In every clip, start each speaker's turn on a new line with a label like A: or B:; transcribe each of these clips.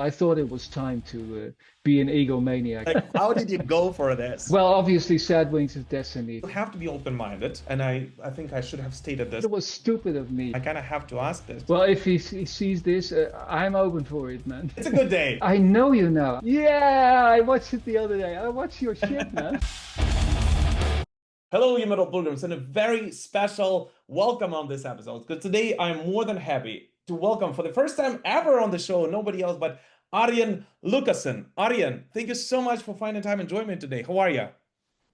A: I thought it was time to be an egomaniac.
B: Like, how did you go for this?
A: Well, obviously, Sad Wings of Destiny.
B: You have to be open-minded, and I think I should have stated this.
A: It was stupid of me.
B: I kind of have to ask this.
A: Well, if he sees this, I'm open for it, man.
B: It's a good day.
A: I know you now. Yeah, I watched it the other day. I watched your shit, man.
B: Hello, you Metal Pilgrims, and a very special welcome on this episode. Because today I'm more than happy to welcome for the first time ever on the show, nobody else but Arjen Lucassen. Arjen, thank you so much for finding time and joining me today. How are you?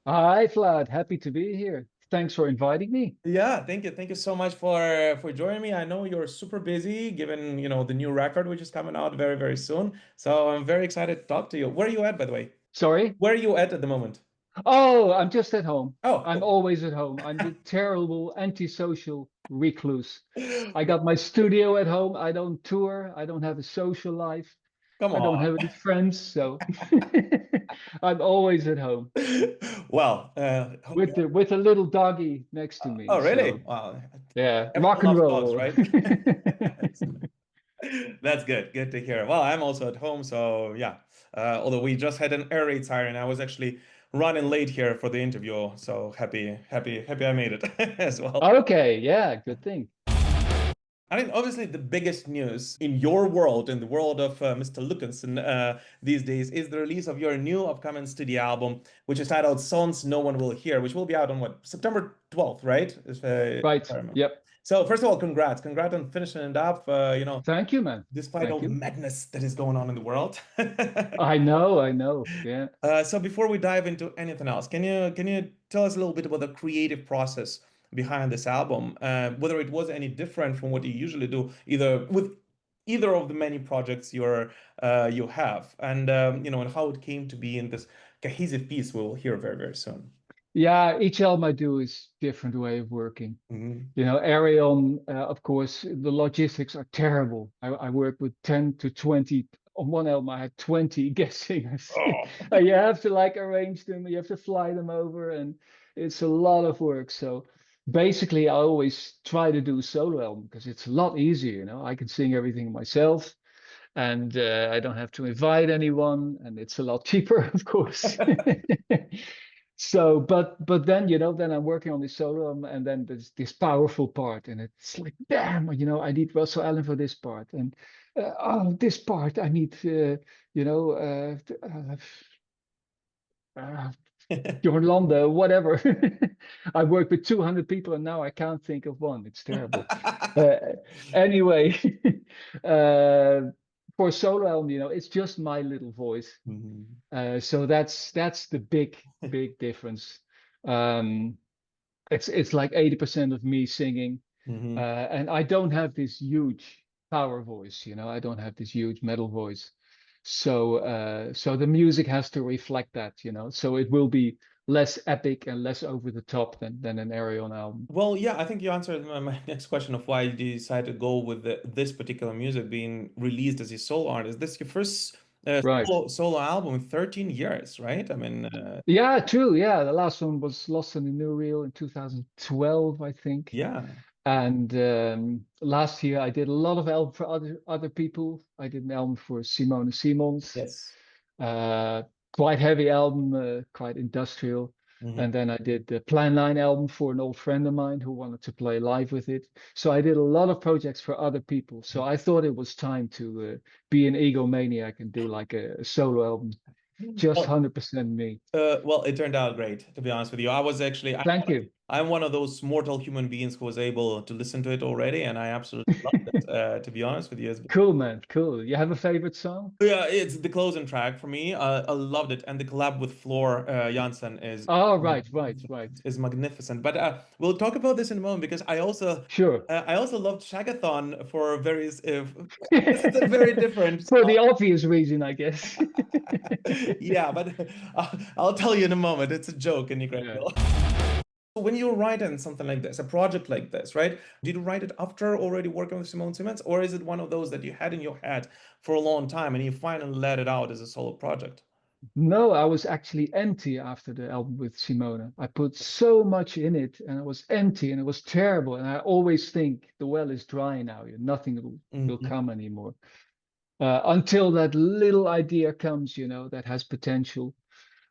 A: Hi, Vlad. Happy to be here. Thanks for inviting me.
B: Yeah, thank you. Thank you so much for joining me. I know you're super busy given, the new record which is coming out very, very soon. So I'm very excited to talk to you. Where are you at, by the way?
A: Sorry?
B: Where are you at the moment?
A: Oh, I'm just at home.
B: Oh,
A: I'm
B: cool.
A: always at home. I'm the terrible antisocial recluse. I got my studio at home. I don't tour. I don't have a social life.
B: Come
A: I don't
B: on.
A: have any friends, so I'm always at home
B: Well,
A: with a little doggy next to me.
B: oh, really?
A: So
B: Wow.
A: yeah,
B: Everyone
A: rock and
B: loves dogs,
A: roll.
B: right? That's good. Good to hear. Well, I'm also at home, so yeah. Although we just had an air raid siren, I was actually running late here for the interview, so happy I made it as well.
A: Okay, yeah, good thing.
B: I mean, obviously, the biggest news in your world, in the world of Mr. Lucassen these days, is the release of your new upcoming studio album, which is titled Songs No One Will Hear, which will be out on what, September 12th, right? If
A: Right.
B: I remember.
A: Yep.
B: So, first of all, congrats. Congrats on finishing it up,
A: Thank you, man.
B: despite all
A: Thank
B: the
A: you.
B: madness that is going on in the world.
A: I know. Yeah.
B: So before we dive into anything else, can you tell us a little bit about the creative process behind this album? Whether it was any different from what you usually do, either with either of the many projects you have, and and how it came to be in this cohesive piece we will hear very, very soon.
A: Yeah, each album I do is different way of working.
B: Mhm.
A: Ayreon, of course, the logistics are terrible. I work with 10 to 20. On one album, I had 20 guest singers.
B: Oh.
A: You have to like arrange them, you have to fly them over, and it's a lot of work. So basically, I always try to do a solo album because it's a lot easier. I can sing everything myself, and I don't have to invite anyone, and it's a lot cheaper, of course. So, but then then I'm working on this solo, and then there's this powerful part, and it's like, damn, I need Russell Allen for this part, and oh, this part I need, uh, Landa, whatever. I worked with 200 people, and now I can't think of one. It's terrible. Uh, anyway, uh, for a solo album, it's just my little voice.
B: Mhm.
A: So that's the big difference. Um, it's like 80% of me singing,
B: Mhm.
A: and I don't have this huge power voice. I don't have this huge metal voice. So the music has to reflect that. So it will be less epic and less over the top than an Arion album.
B: Well, yeah, I think you answered my next question of why you decided to go with this particular music being released as a solo artist. This is your first
A: Right.
B: solo album in 13 years, right? I mean,
A: Yeah, true. Yeah, the last one was Lost in the New Reel in 2012, I think.
B: yeah.
A: And last year I did a lot of album for other people. I did an album for Simone Simons,
B: Yes.
A: uh, quite heavy album, quite industrial.
B: Mhm.
A: And then I did the Plan 9 album for an old friend of mine who wanted to play live with it. So I did a lot of projects for other people. So I thought it was time to be an egomaniac and do like a solo album, just
B: Well,
A: 100% me.
B: well, it turned out great, to be honest with you. I was actually,
A: Thank you.
B: I'm one of those mortal human beings who was able to listen to it already, and I absolutely loved it, to be honest with you.
A: Cool, man. Cool. You have a favorite song?
B: Yeah, it's the closing track for me. I loved it, and the collab with Floor Jansen
A: Oh, right.
B: is magnificent. But we'll talk about this in a moment because
A: Sure.
B: I also loved Shaggathon for various. This is a very different.
A: For the obvious reason, I guess.
B: Yeah, but I'll tell you in a moment. It's a joke, and you can
A: Yeah.
B: go. When you write in something like this, a project like this, right? Did you write it after already working with Simone Simons, or is it one of those that you had in your head for a long time and you finally let it out as a solo project?
A: No, I was actually empty after the album with Simona. I put so much in it and it was empty and it was terrible. And I always think the well is dry now. Nothing will
B: Mhm.
A: come anymore. until that little idea comes, that has potential.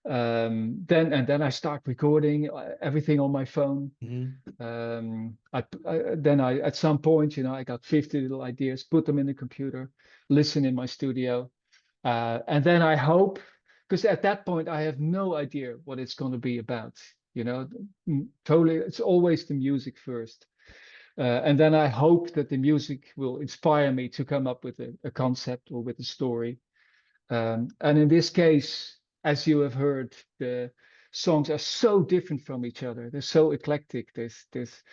A: Then I start recording everything on my phone.
B: Hmm.
A: Then I at some point, I got 50 little ideas, put them in the computer, listen in my studio, and then I hope, because at that point I have no idea what it's going to be about. Totally, it's always the music first. And then I hope that the music will inspire me to come up with a concept or with a story. And in this case, as you have heard, the songs are so different from each other. They're so eclectic. There's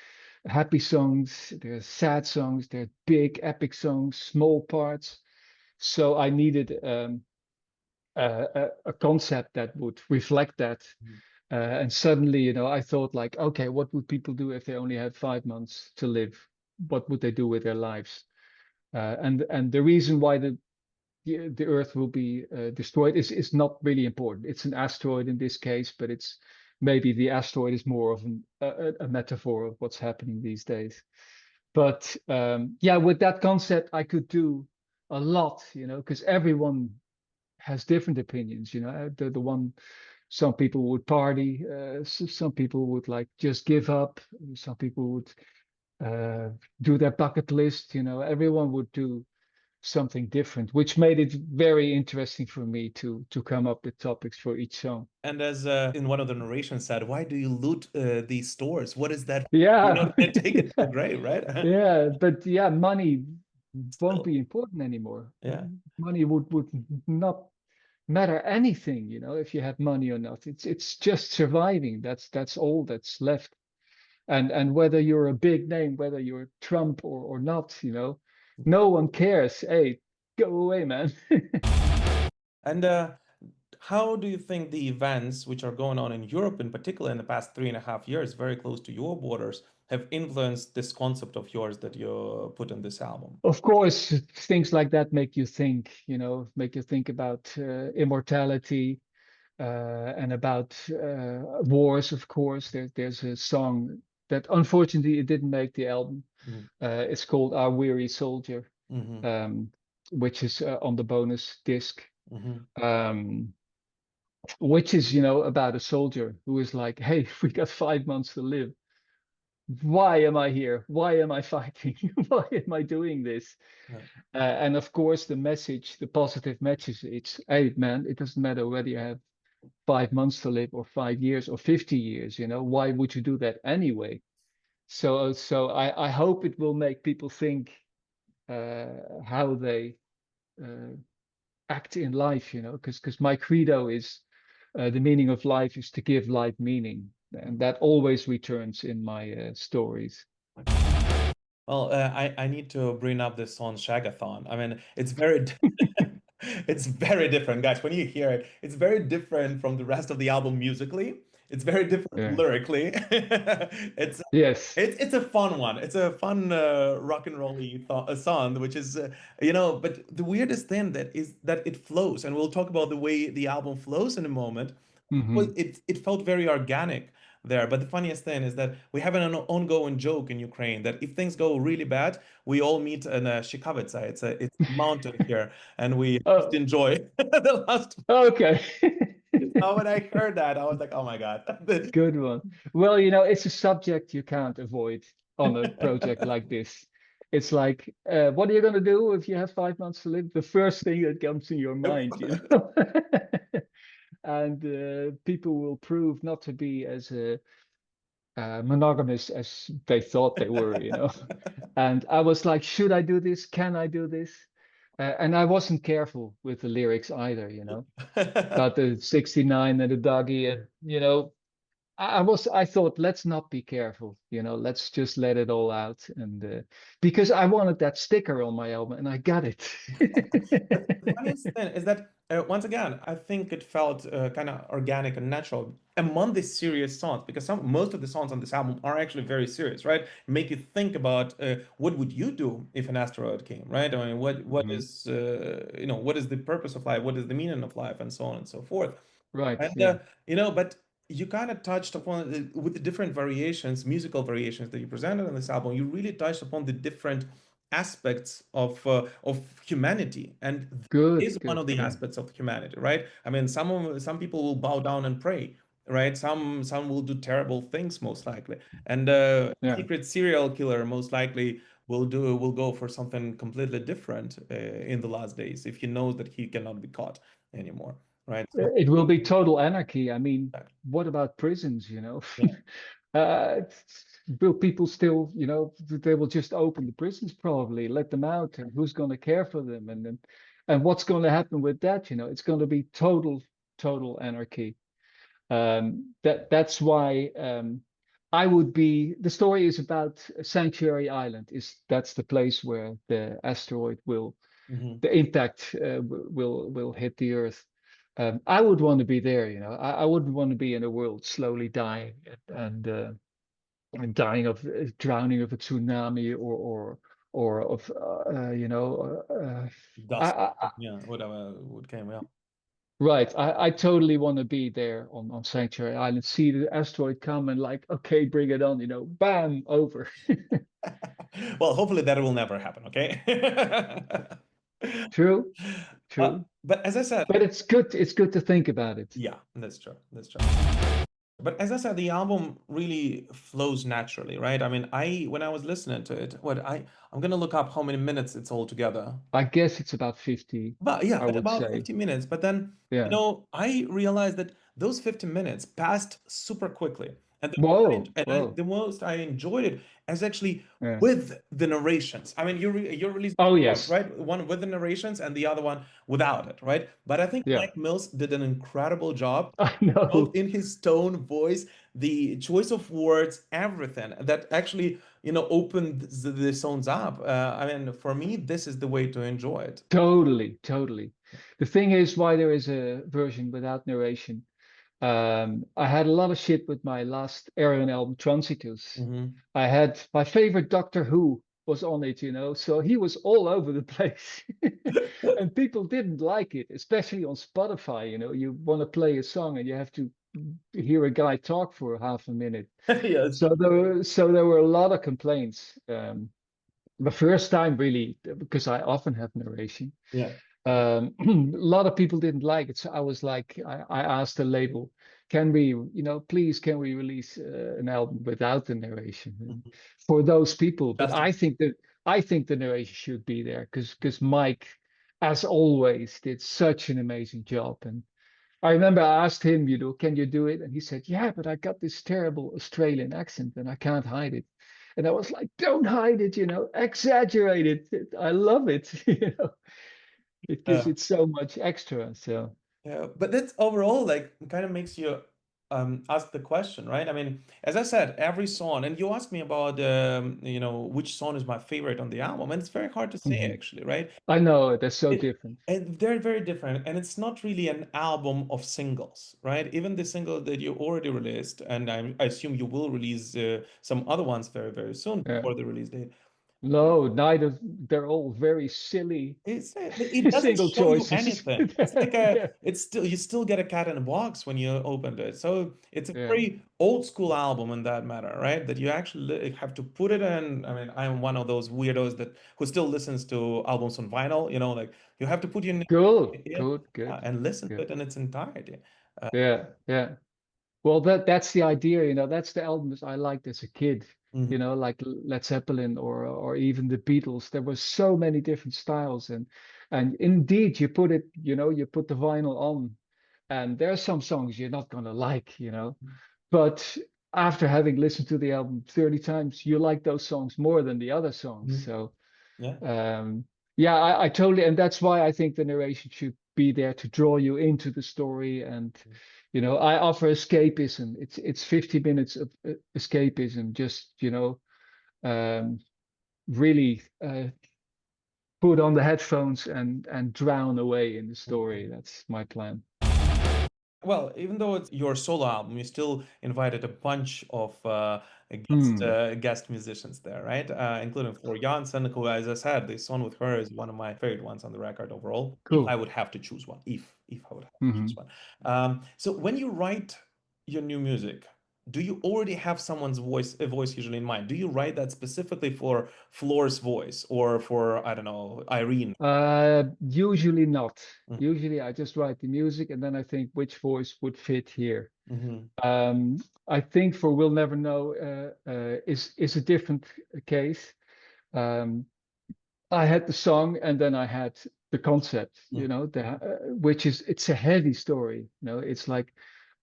A: happy songs, there's sad songs, there's big epic songs, small parts. So I needed a concept that would reflect that. And suddenly, I thought like, okay, what would people do if they only had 5 months to live? What would they do with their lives? And the reason why the Earth will be destroyed is not really important. It's an asteroid in this case, but it's maybe the asteroid is more of a metaphor of what's happening these days. But yeah, with that concept, I could do a lot, because everyone has different opinions. The one some people would party, some people would like just give up, some people would uh, do their bucket list. Everyone would do something different, which made it very interesting for me to come up with topics for each song.
B: And as in one of the narrations said, why do you loot these stores? What is that?
A: Yeah,
B: Take it to the grave, right?
A: yeah, but yeah, money won't
B: Still,
A: be important anymore.
B: yeah.
A: Money would not matter anything, if you have money or not. It's just surviving. That's all that's left. And whether you're a big name, whether you're Trump or not, no one cares. Hey, go away, man.
B: And how do you think the events which are going on in Europe, in particular, in the past 3.5 years, very close to your borders, have influenced this concept of yours that you put in this album?
A: Of course, things like that make you think, make you think about immortality and about wars, of course. There's a song that unfortunately it didn't make the album. It's called Our Weary Soldier,
B: Mm-hmm.
A: um, which is on the bonus disc,
B: Mm-hmm.
A: um, which is, about a soldier who is like, hey, we got 5 months to live. Why am I here? Why am I fighting? Why am I doing this?
B: Yeah.
A: And of course, the message, the positive message, it's, hey, man, it doesn't matter whether you have 5 months to live or 5 years or 50 years, why would you do that anyway? So I hope it will make people think how they uh, act in life, because my credo is the meaning of life is to give life meaning. And that always returns in my stories.
B: Well, I need to bring up this song Shaggathon. I mean, it's very it's very different, guys. When you hear it, it's very different from the rest of the album musically. It's very different
A: Yeah.
B: lyrically. It's
A: Yes.
B: it's a fun one. It's a fun rock and rolly song, which is But the weirdest thing that is that it flows, and we'll talk about the way the album flows in a moment. Well,
A: Hmm.
B: it felt very organic there. But the funniest thing is that we have an ongoing joke in Ukraine that if things go really bad, we all meet in a Shchekavytsia. It's a mountain here, and we just
A: Oh,
B: enjoy the last.
A: okay.
B: So when I heard that, I was like, oh my God.
A: Good one. Well, it's a subject you can't avoid on a project like this. It's like, what are you going to do if you have 5 months to live? The first thing that comes in your mind, And people will prove not to be as monogamous as they thought they were. And I was like, should I do this? Can I do this? And I wasn't careful with the lyrics either. About the 69 and the doggy, and I thought, let's not be careful, let's just let it all out. And because I wanted that sticker on my album and I got it.
B: The funniest thing is that once again, I think it felt kind of organic and natural among these serious songs because most of the songs on this album are actually very serious, right? Make you think about what would you do if an asteroid came, right? I mean, what
A: Mhm.
B: is what is the purpose of life? What is the meaning of life, and so on and so forth.
A: Right,
B: And
A: yeah.
B: but you kind of touched upon with the different variations, musical variations that you presented on this album. You really touched upon the different aspects of humanity, and this
A: Good,
B: is one
A: good.
B: of the
A: Yeah,
B: aspects of humanity, right? I mean, some people will bow down and pray, right? Some will do terrible things, most likely, and
A: yeah.
B: secret serial killer most likely will go for something completely different in the last days if he knows that he cannot be caught anymore, right? So,
A: It will be total anarchy. I mean, what about prisons, you know?
B: yeah.
A: Will people still, you know, they will just open the prisons probably, let them out, and who's going to care for them? And what's going to happen with that? You know, it's going to be total anarchy. That's why I would be. The story is about Sanctuary Island. That's the place where the asteroid will,
B: Mhm.
A: the impact will hit the Earth. I would want to be there. You know, I wouldn't want to be in a world slowly dying and dying of drowning of a tsunami or of you know
B: Dust, yeah, whatever would came, yeah.
A: right. I totally want to be there on Sanctuary Island, see the asteroid come and like, okay, bring it on, you know, bam, over.
B: Well, hopefully that will never happen, okay?
A: True, true.
B: But as I said,
A: But it's good to think about it.
B: yeah, that's true. That's true. But as I said, the album really flows naturally, right? I mean, when I was listening to it, I'm gonna look up how many minutes it's all together.
A: I guess it's about 50,
B: But yeah,
A: I
B: but
A: would
B: about
A: say.
B: 50 minutes. But then,
A: Yeah.
B: I realized that those 50 minutes passed super quickly. And
A: Whoa, whoa.
B: the most I enjoyed it is actually
A: Yeah.
B: with the narrations. I mean, you released
A: Oh
B: both,
A: yes.
B: right? One with the narrations and the other one without it, right? But I think
A: Yeah.
B: Mike Mills did an incredible job,
A: I
B: both
A: know.
B: in his tone, voice, the choice of words, everything that actually, opened the songs up. I mean, for me, this is the way to enjoy it.
A: Totally, totally. The thing is why there is a version without narration. I had a lot of shit with my last Ayreon album, Transitus.
B: Hmm.
A: I had my favorite Doctor Who was on it, you know, so he was all over the place. And people didn't like it, especially on Spotify. You know, you want to play a song and you have to hear a guy talk for half a minute.
B: Yes.
A: So there were a lot of complaints. The first time, really, because I often have narration.
B: Yeah.
A: A lot of people didn't like it, so I was like, I asked the label, can we, you know, please, can we release an album without the narration and
B: Mhm.
A: for those people? But
B: Just
A: I think the narration should be there because Mike, as always, did such an amazing job. And I remember I asked him, you know, can you do it? And he said, yeah, but I got this terrible Australian accent and I can't hide it. And I was like, don't hide it, you know, exaggerate it. I love it, you know. It gives
B: uh,
A: it so much extra. So
B: yeah, but that's overall like kind of makes you ask the question, right? I mean, as I said, every song, and you asked me about which song is my favorite on the album, and it's very hard to say
A: mhm.
B: actually, right?
A: I know they're so
B: It,
A: different.
B: and they're very different, and it's not really an album of singles, right? Even the single that you already released, and I assume you will release some other ones very, very soon
A: Yeah.
B: before the release date.
A: No, neither. They're all very silly
B: It doesn't
A: single
B: show you
A: choices.
B: anything. It's like
A: Yeah.
B: it's still you still get a cat in a box when you opened it. So it's a
A: Yeah.
B: very old school album in that matter, right? That you actually have to put it in. I mean, I'm one of those weirdos that who still listens to albums on vinyl. Like you have to put your name
A: Cool.
B: in
A: Good. Good.
B: and listen to
A: Good.
B: it in its entirety.
A: Yeah. Yeah. Well, that's the idea, you know. That's the albums I liked as a kid,
B: Mhm.
A: you know, like Led Zeppelin or even the Beatles. There were so many different styles, and indeed, you put it, you know, you put the vinyl on, and there are some songs you're not gonna like, you know, but after having listened to the album 30 times, you like those songs more than the other songs.
B: Mhm.
A: So
B: Yeah.
A: um, yeah, I totally, and that's why I think the narration should be there to draw you into the story. And you know, I offer escapism. It's 50 minutes of escapism. Just um, really put on the headphones and drown away in the story. That's my plan.
B: Well, even though it's your solo album, you still invited a bunch of
A: Hmm.
B: guest musicians there, right? Including Floor Jansen, who, as I said, the song with her is one of my favorite ones on the record overall. If I
A: Cool.
B: would have to choose one, if I would have to choose
A: Hmm.
B: one. So when you write your new music, do you already have someone's voice usually in mind? Do you write that specifically for Floor's voice or for, I don't know, Irene?
A: Usually not.
B: Mm-hmm.
A: Usually I just write the music and then I think which voice would fit here.
B: Mm-hmm.
A: Um, I think for We'll Never Know is a different case. Um, I had the song and then I had the concept, you know, which is it's a heavy story. You know, it's like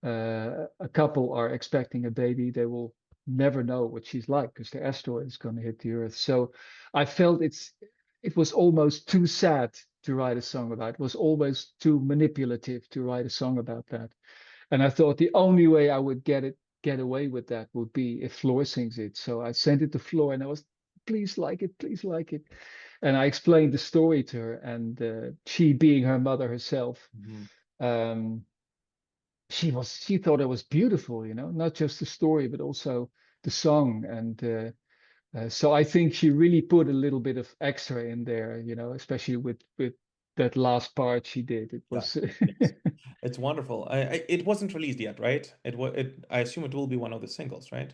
A: a couple are expecting a baby. They will never know what she's like because the asteroid is going to hit the Earth. So I felt it was almost too sad to write a song about. It was almost too manipulative to write a song about that. And I thought the only way I would get away with that would be if Floor sings it. So I sent it to Floor and I was, please like it. And I explained the story to her, and she, being her mother herself,
B: Mm-hmm.
A: um, she thought it was beautiful, you know, not just the story but also the song. And so I think she really put a little bit of extra in there, you know, especially with that last part she did. It
B: Yeah.
A: was
B: Yes. It's wonderful. It wasn't released yet, right? I assume it will be one of the singles, right?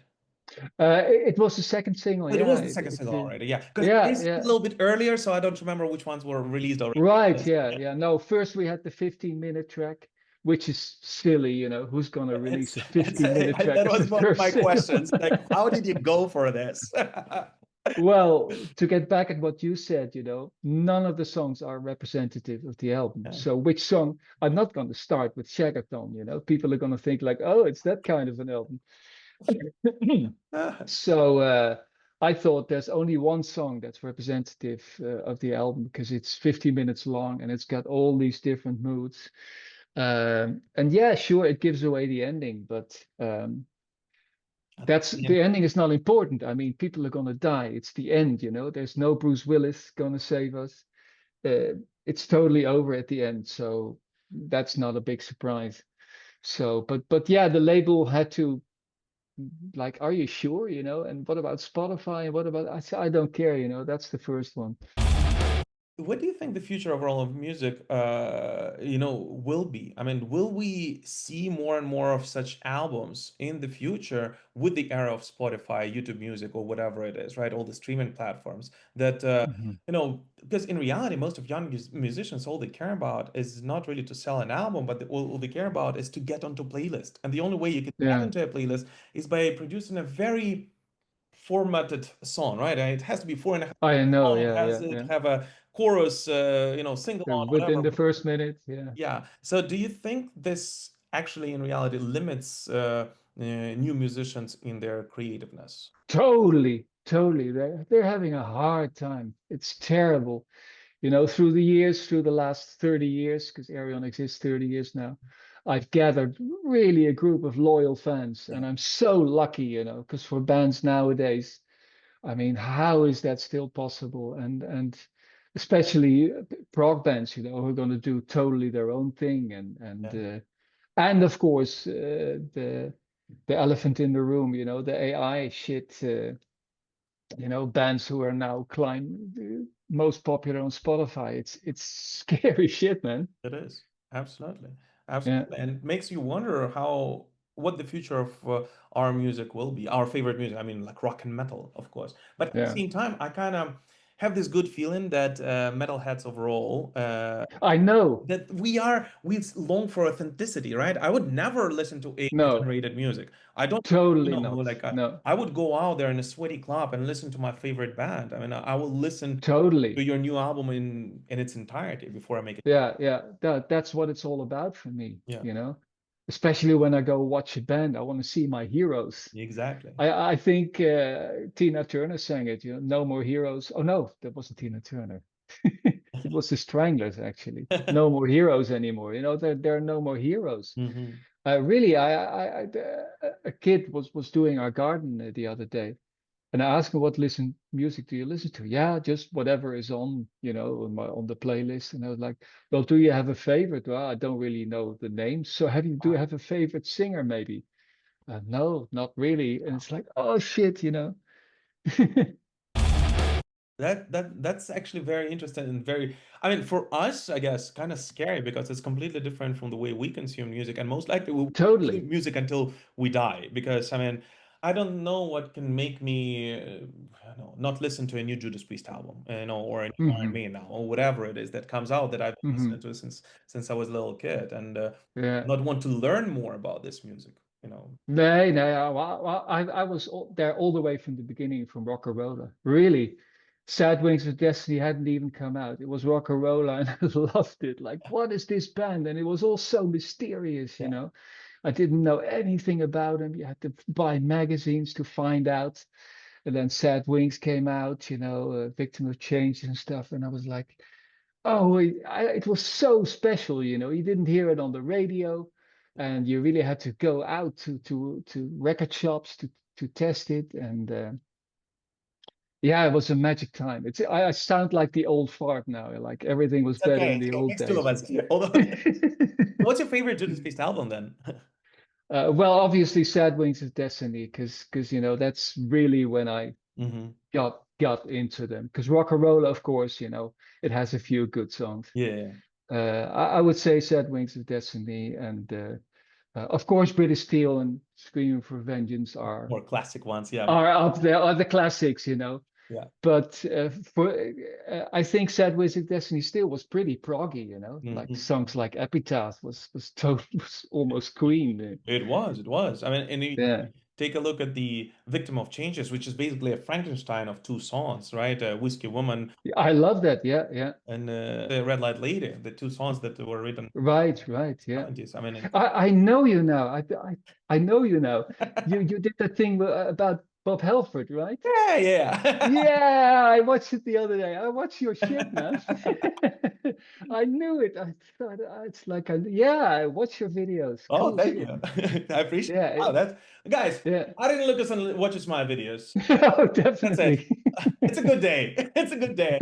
A: it was the second single,
B: It
A: yeah.
B: was the second
A: It
B: single
A: did,
B: already, yeah. Because it
A: yeah,
B: is a
A: yeah.
B: little bit earlier, so I don't remember which ones were released already.
A: Right,
B: Yes.
A: yeah,
B: Yeah.
A: yeah. No, first we had the 15-minute track, which is silly, you know, who's gonna release a 15-minute track
B: That
A: as the
B: was one of my
A: first single?
B: questions. Like, how did you go for this?
A: Well, to get back at what you said, you know, none of the songs are representative of the album.
B: Yeah.
A: So which song? I'm not going to start with Shaggathon, you know. People are going to think like, oh, it's that kind of an album. So I thought there's only one song that's representative of the album because it's 50 minutes long and it's got all these different moods. And yeah, sure, it gives away the ending, but that's
B: Yeah,
A: the ending is not important. I mean, people are gonna die. It's the end, you know. There's no Bruce Willis gonna save us. It's totally over at the end, so that's not a big surprise. So, but yeah, the label had to like, are you sure, you know? And what about Spotify? And what about I said, I don't care, you know. That's the first one.
B: what do you think the future overall of music, will be? I mean, will we see more and more of such albums in the future with the era of Spotify, YouTube Music, or whatever it is, right? All the streaming platforms that,
A: Mhm.
B: because in reality, most of young musicians, all they care about is not really to sell an album, but all they care about is to get onto a playlist. And the only way you can get
A: Yeah,
B: into a playlist is by producing a very formatted song, right? And it has to be 4.5 minutes
A: I know.
B: long. It
A: Yeah,
B: has
A: yeah,
B: to
A: yeah.
B: have a chorus, single on,
A: Within
B: whatever.
A: the first minute, yeah.
B: Yeah. So do you think this actually in reality limits new musicians in their creativeness?
A: Totally, totally. They're having a hard time. It's terrible. You know, through the years, through the last 30 years, because Ayreon exists 30 years now, I've gathered really a group of loyal fans,
B: Yeah.
A: and I'm so lucky, you know, because for bands nowadays, I mean, how is that still possible? And especially prog bands, you know, who are going to do totally their own thing,
B: Yeah.
A: and of course the elephant in the room, you know, the AI shit. You know, bands who are now climb most popular on Spotify. It's scary shit, man.
B: It is. Absolutely.
A: Yeah,
B: Absolutely. And it makes you wonder what the future of our music will be, our favorite music. I mean, like rock and metal, of course. But at the
A: yeah.
B: same time, I kind of have this good feeling that metalheads overall,
A: I know.
B: that we long for authenticity, right? I would never listen to AI
A: No,
B: generated music. I don't,
A: totally not.
B: like
A: No,
B: I would go out there in a sweaty club and listen to my favorite band. I mean, I will listen to
A: totally.
B: your new album in its entirety before I make it.
A: Yeah, yeah. That's what it's all about for me,
B: Yeah,
A: you know. Especially when I go watch a band, I want to see my heroes.
B: exactly.
A: I think Tina Turner sang it, you know, no more heroes. Oh no, that wasn't Tina Turner. It was the Stranglers, actually. No more heroes anymore. You know, there are no more heroes.
B: Hmm.
A: Really, a kid was doing our garden the other day, and I asked him, "What music do you listen to?" Yeah, just whatever is on, you know, on the playlist. And I was like, "Well, do you have a favorite?" Well, I don't really know the names. So do you have a favorite singer, maybe? No, not really. And it's like, oh shit, you know.
B: That's actually very interesting and very, I mean, for us, I guess, kind of scary because it's completely different from the way we consume music, and most likely we'll
A: Totally.
B: consume music until we die. Because I mean, I don't know what can make me, not listen to a new Judas Priest album, or a new Iron
A: Hmm.
B: Maiden now, or whatever it is that comes out that I've been
A: Hmm.
B: listening to since I was a little kid, and
A: Yeah.
B: not want to learn more about this music, you know.
A: No, no, I was there all the way from the beginning, from Rock'n'Rolla. Really, Sad Wings of Destiny hadn't even come out. It was Rock'n'Rolla, and I loved it. Like, what is this band? And it was all so mysterious, you
B: Yeah.
A: know. I didn't know anything about them. You had to buy magazines to find out. And then Sad Wings came out, you know, Victim of Change and stuff. And I was like, oh, it was so special, you know. You didn't hear it on the radio, and you really had to go out to record shops to test it. And yeah, it was a magic time. I sound like the old fart now. Like everything was
B: It's
A: better
B: okay.
A: in
B: It's
A: the
B: okay.
A: old
B: Makes two of
A: days.
B: us. Although, what's your favorite Judas Priest album then?
A: Well, obviously, Sad Wings of Destiny, because you know that's really when I
B: Hmm.
A: got into them. Because Rock'n'Rolla, of course, you know, it has a few good songs.
B: Yeah.
A: I would say Sad Wings of Destiny, and of course British Steel and Screaming for Vengeance
B: More classic ones. Yeah.
A: are up there, are the classics, you know.
B: Yeah.
A: But I think Sad Wings of Destiny still was pretty proggy, you know. Like
B: Hmm.
A: songs like Epitaph was almost Queen.
B: It was. It was. I mean, and you
A: Yeah,
B: take a look at the Victim of Changes, which is basically a Frankenstein of two songs, right? Whiskey Woman
A: I love that. Yeah, yeah.
B: and the Red Light Lady, the two songs that were written in
A: Right, right.
B: the
A: Yeah.
B: 70s. I mean,
A: I know you now. I know you now. You did that thing about Bob Halford, right?
B: yeah, yeah.
A: Yeah, I watched it the other day. I watched your shit, man. I knew it. I thought it's like, yeah, I watch your videos.
B: Oh,
A: Cool
B: thank
A: shit,
B: you.
A: man.
B: I appreciate
A: Yeah,
B: it. Wow, that's guys,
A: yeah.
B: Arjen Lucassen watches my videos.
A: Oh,
B: That's it.
A: definitely.
B: It's a good day. It's a good day.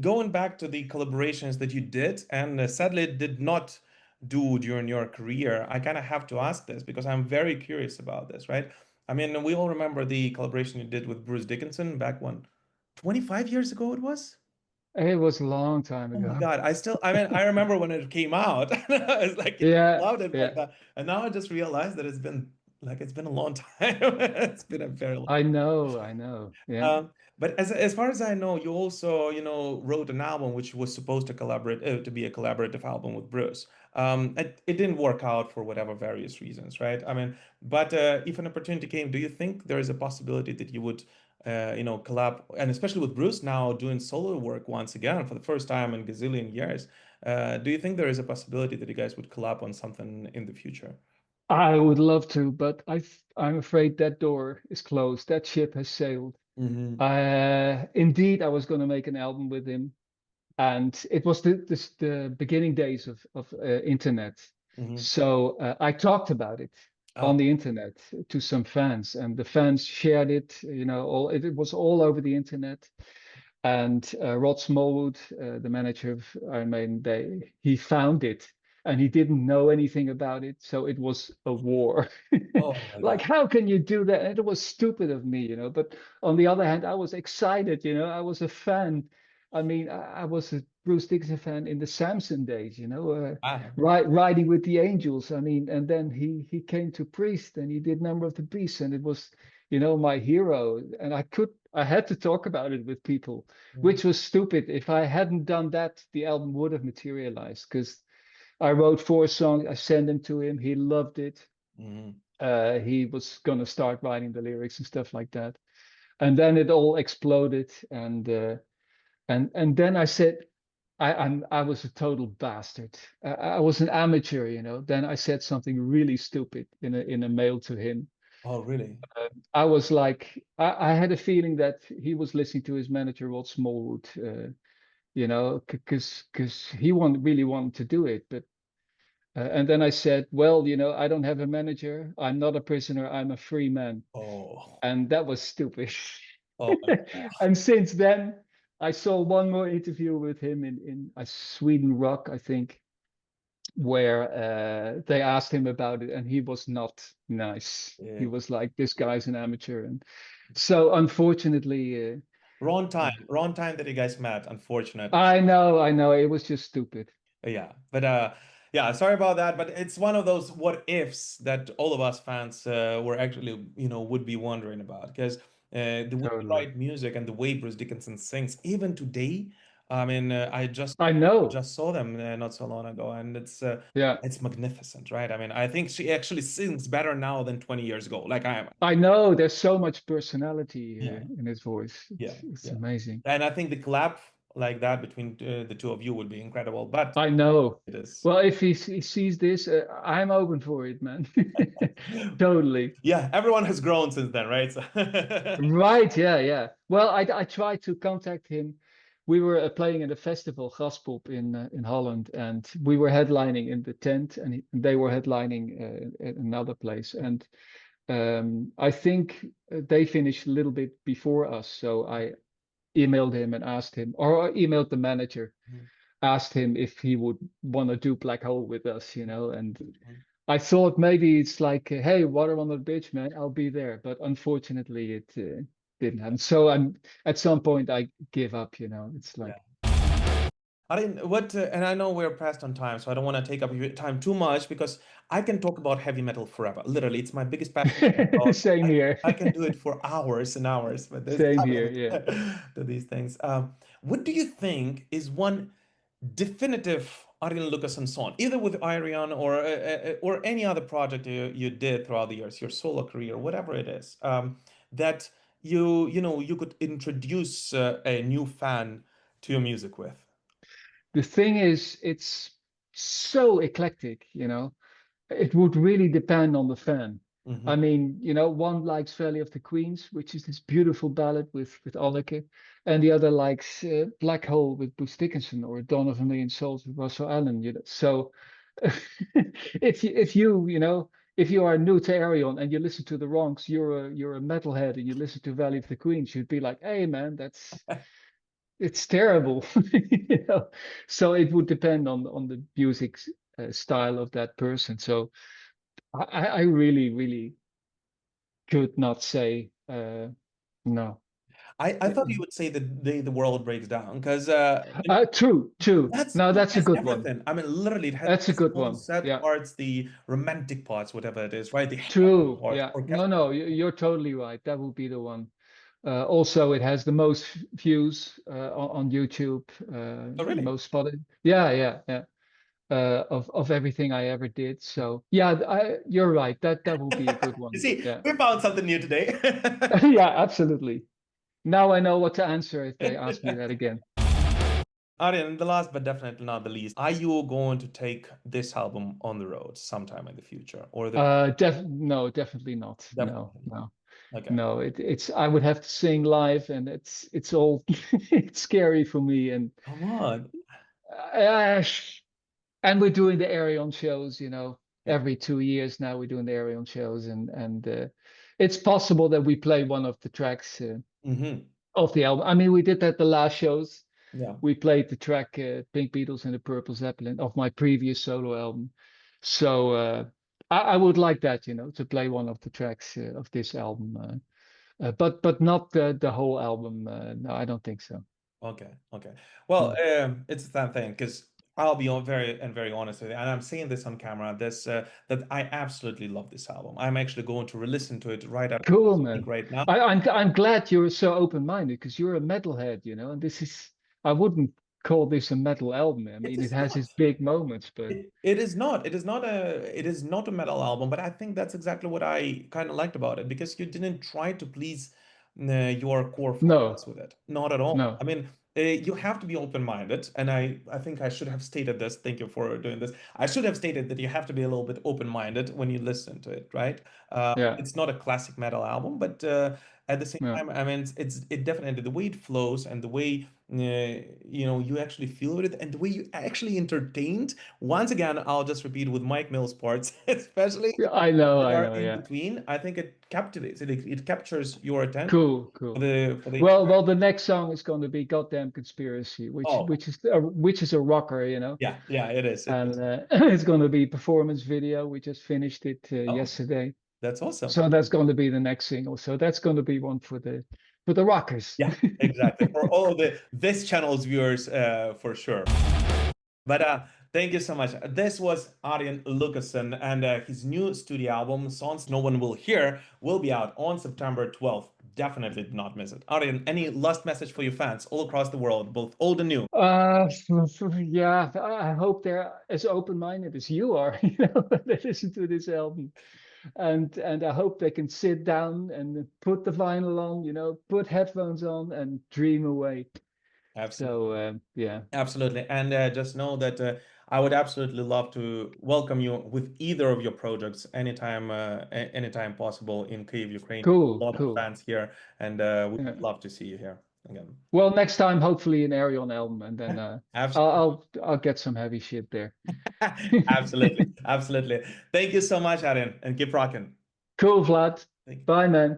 B: Going back to the collaborations that you did and sadly did not do during your career, I kind of have to ask this because I'm very curious about this, right? I mean, we all remember the collaboration you did with Bruce Dickinson back when 25 years ago it was?
A: It was a long time
B: Oh my
A: ago.
B: God, I mean, I remember when it came out. It's like, yeah,
A: Yeah,
B: I loved it
A: yeah.
B: back then. And now I just realized that it's been a long time. It's been a very long.
A: I know, I know. Yeah.
B: But as far as I know, you also, wrote an album which was supposed to to be a collaborative album with Bruce. It didn't work out for whatever various reasons, right? I mean, but if an opportunity came, do you think there is a possibility that you would, collab, and especially with Bruce now doing solo work once again for the first time in gazillion years, do you think there is a possibility that you guys would collab on something in the future?
A: I would love to, but I'm afraid that door is closed. That ship has sailed.
B: Hmm.
A: Indeed, I was going to make an album with him, and it was the beginning days of internet.
B: Hmm.
A: So I talked about it on
B: Oh,
A: the internet to some fans, and the fans shared it. You know, it was all over the internet. And Rod Smallwood, the manager of Iron Maiden, he found it, and he didn't know anything about it, so it was a war.
B: oh my
A: Like,
B: God.
A: how can you do that? And it was stupid of me, you know. But on the other hand, I was excited, you know. I was a fan. I mean, I was a Bruce Dickinson fan in the Samson days, you know,
B: Wow.
A: riding with the Angels. I mean, and then he came to Priest and he did Number of the Beast, and it was, you know, my hero. And I had to talk about it with people, which was stupid. If I hadn't done that, the album would have materialized because I wrote 4 songs. I sent them to him. He loved it.
B: Hmm.
A: He was gonna start writing the lyrics and stuff like that. And then it all exploded. And then I said, I was a total bastard. I was an amateur, you know. Then I said something really stupid in a mail to him.
B: Oh, really?
A: I was like, I had a feeling that he was listening to his manager, Rod Smallwood, you know, because he really wanted to do it. But and then I said, well, you know, I don't have a manager. I'm not a prisoner. I'm a free man,
B: Oh,
A: and that was stupid.
B: oh my God.
A: And since then, I saw one more interview with him in Sweden Rock, I think, where they asked him about it, and he was not nice. He
B: Yeah.
A: was like, "This guy's an amateur,"
B: So
A: unfortunately,
B: wrong time that you guys met, unfortunate.
A: I know, it was just stupid.
B: Yeah, but yeah, sorry about that. But it's one of those what ifs that all of us fans were actually, would be wondering about because the way you
A: Totally.
B: write music and the way Bruce Dickinson sings, even today, I mean, I just
A: I know.
B: just saw them not so long ago, and
A: Yeah,
B: it's magnificent, right? I mean, I think she actually sings better now than 20 years ago. Like I am.
A: I know. There's so much personality
B: Yeah,
A: in his voice.
B: yeah,
A: It's
B: yeah.
A: amazing.
B: And I think the collab like that between the two of you would be incredible. But
A: I know.
B: it is.
A: Well, if he sees this, I'm open for it, man. Totally.
B: Yeah, everyone has grown since then, right? So
A: Right. Yeah. Yeah. Well, I tried to contact him. We were playing at a festival, Gaspop, in Holland, and we were headlining in the tent, and they were headlining at another place. And I think they finished a little bit before us, so I emailed him and asked him, or I emailed the manager, asked him if he would want to do Black Hole with us, and I thought maybe it's like, hey, water under the bridge, man, I'll be there. But unfortunately, it didn't happen. So I'm at some point I give up. It's
B: yeah.
A: like,
B: I didn't what and I know we're pressed on time, so I don't want to take up your time too much because I can talk about heavy metal forever. Literally, it's my biggest passion.
A: same here.
B: I can do it for hours and hours, but there's
A: Same
B: time
A: here.
B: limit
A: Yeah.
B: to these things. What do you think is one definitive Arjen Lucassen song, either with Ayreon or any other project you did throughout the years, your solo career, whatever it is, that you could introduce a new fan to your music with?
A: The thing is, it's so eclectic. It would really depend on the fan.
B: Hmm.
A: I mean, one likes Valley of the Queens, which is this beautiful ballad with Anneke, and the other likes Black Hole with Bruce Dickinson or Dawn of a Million Souls with Russell Allen. So if you are new to Ayreon and you listen to the Wrongs, you're a metalhead and you listen to Valley of the Queens, you'd be like, hey man, it's terrible. you know so it would depend on the music style of that person. So I really could not say no.
B: I thought you would say that the world breaks down because
A: True. No,
B: that
A: that's a
B: has
A: good one.
B: everything. I mean, literally, it has
A: That's a good
B: all the
A: one.
B: sad
A: Yeah.
B: parts, the romantic parts, whatever it is, right? The happy
A: True.
B: parts,
A: Yeah. No,
B: orchestral.
A: no, you're totally right. That would be the one. Also, it has the most views on YouTube,
B: Oh, really?
A: most spotted. Yeah. Of everything I ever did. So yeah, you're right. That will be a good
B: You
A: one.
B: see,
A: Yeah.
B: we found something new today.
A: Yeah, absolutely. Now I know what to answer if they ask me that again.
B: Arjen, the last but definitely not the least, are you going to take this album on the road sometime in the future, or the
A: No, definitely not. No,
B: definitely not?
A: no,
B: Okay.
A: no. It's I would have to sing live, and it's all it's scary for me.
B: Come on.
A: Uh, and we're doing the Ayreon shows,
B: Yeah.
A: every 2 years now we're doing the Ayreon shows, and it's possible that we play one of the tracks
B: Hmm.
A: of the album. I mean, we did that the last shows.
B: Yeah.
A: We played the track Pink Beatles and the Purple Zeppelin of my previous solo album. So I would like that, to play one of the tracks of this album. But not the whole album. No, I don't think so.
B: Okay, okay. Well,
A: No.
B: it's that thing because I'll be very honest with you, and I'm saying this on camera. This that I absolutely love this album. I'm actually going to re-listen to it right after
A: Cool,
B: we speak
A: man.
B: right now.
A: I'm glad you're so open-minded because you're a metalhead, and this is I wouldn't call this a metal album. I
B: It
A: mean, it
B: is
A: has
B: not.
A: its big moments, but
B: It is not. It is not a metal album, but I think that's exactly what I kind of liked about it because you didn't try to please your core
A: no,
B: fans with it. Not at all.
A: no,
B: I mean, you have to be open-minded, and I think I should have stated this. Thank you for doing this. I should have stated that you have to be a little bit open-minded when you listen to it, right?
A: yeah,
B: It's not a classic metal album, but at the same
A: yeah.
B: time, I mean, it definitely the way it flows and the way you actually feel with it and the way you actually entertained. Once again, I'll just repeat with Mike Mills parts, especially
A: Yeah,
B: that
A: I
B: are
A: know,
B: in
A: yeah.
B: between. I think it captivates it captures your attention for
A: Cool.
B: the
A: Well, the next song is going to be "Goddamn Conspiracy," which
B: oh
A: which is which is a rocker.
B: yeah, it is.
A: And it's going to be performance video. We just finished it
B: Oh,
A: yesterday.
B: That's awesome.
A: So that's going to be the next single. So that's going to be one for the rockers.
B: Yeah, exactly. For all of this channel's viewers, for sure. But thank you so much. This was Arjen Lucassen, and his new studio album, Songs No One Will Hear, will be out on September 12th. Definitely do not miss it. Arjen, any last message for your fans all across the world, both old and new?
A: Yeah, I hope they're as open-minded as you are, you know, that listen to this album. And I hope they can sit down and put the vinyl on, you know, put headphones on and dream away.
B: Absolutely.
A: So yeah.
B: Absolutely. And just know that I would absolutely love to welcome you with either of your projects anytime, anytime possible in Kyiv, Ukraine. A
A: Cool,
B: lot of
A: cool.
B: fans here, and we
A: Yeah.
B: would love to see you here again.
A: Well, next time, hopefully an Ayreon album, and then
B: Absolutely.
A: I'll get some heavy shit there.
B: Absolutely. Absolutely. Thank you so much, Arjen, and keep rocking.
A: Cool, Vlad.
B: Thank you.
A: Bye, man.